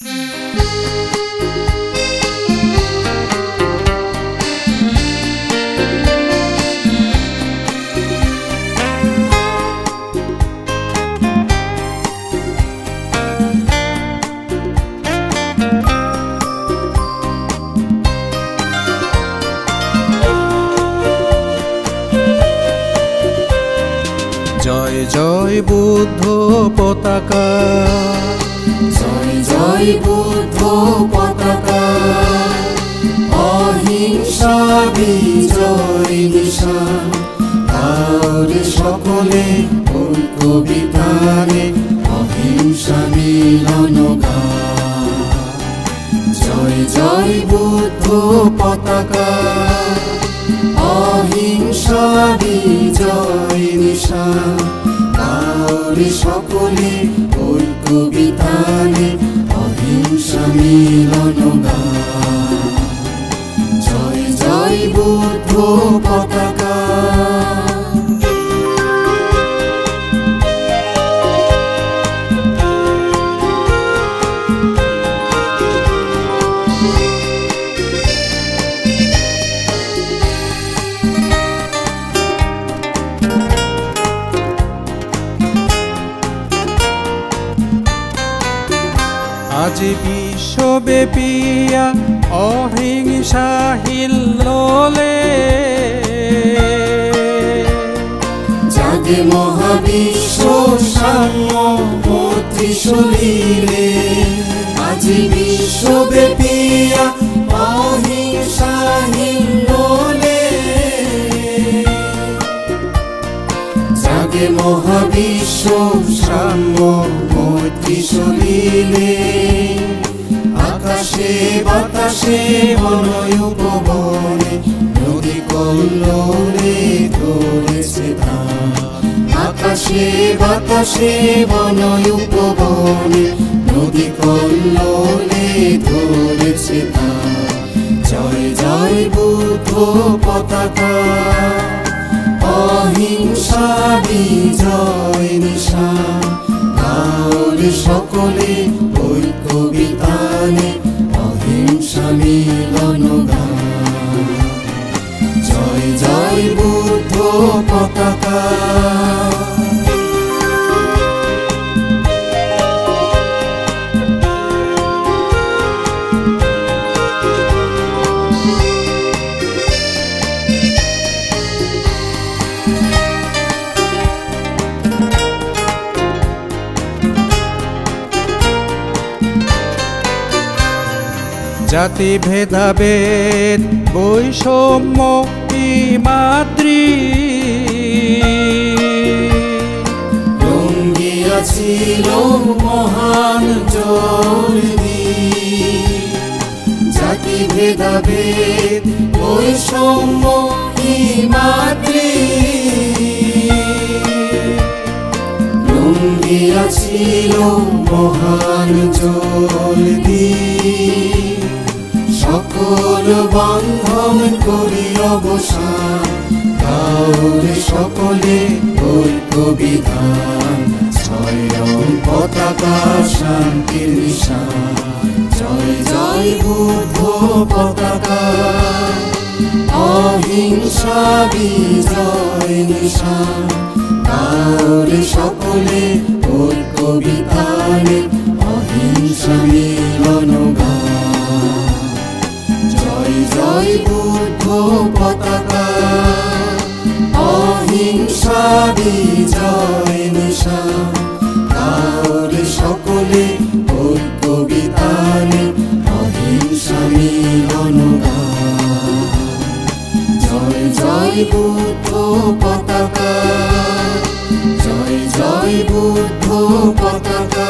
জয় জয় বুদ্ধ পতাকা, জয় জয় বুদ্ধ পতাকা, অহিংসা বিজয় নিশান। তারে সকলে ঐক্য বিধানে অহিংসা মিলন গান। জয় জয় বুদ্ধ পতাকা, অহিংসা বিজয় নিশান। তারে সকলে ঐক্য বিধানে অহিংসা মিলন গান। জয় জয় বুদ্ধ পতাকা। আজ বিশ্বব্যাপিয়া অহিংসা হিল্লোলে, জাগে মহাবিশ্ব সাম্য ত্রিশূলে। আজ বিশ্বব্যাপিয়া অহিংসা হিল্লোলে, জাগে মহাবিশ্ব সাম্য ত্রিশূলে। আকাশে বাতাসে বনয় উপবনে নদী কল্লোলে ধরেছে ধান। আকাশে বাতাসে বনয় উপবনে নদী কল্লোলে ধরেছে ধান। জয় জয় বুদ্ধ পতাকা, অহিংসা বিজয় নিশান। তারে সকলে ঐক্য বিধানে অহিংসা মিলন গান। জয় জয় বুদ্ধ পতাকা। জাতি ভেদাভেদ বৈষম্য মাতৃ, রঙ্গিয়াছিল মহান জ্যোতি। জাতি ভেদাভেদ বৈষম্য মাতৃ, রঙ্গিয়াছিল মহান জ্যোতি। সকল বন্ধন করি অবসান, তারে সকলে ঐক্য বিধান। স্বয়ং পতাকা শান্তির নিশান। জয় জয় বুদ্ধ পতাকা, অহিংসা বিজয় নিশান। তারে সকলে ঐক্য বিধানে অহিংসা মিলন গান। জয় জয় বুদ্ধ পতাকা, অহিংসা বিজয় নিশান। তারে সকলে ঐক্য বিধানে অহিংসা মিলন গান। জয় জয় বুদ্ধ পতাকা, জয় জয় বুদ্ধ পতাকা।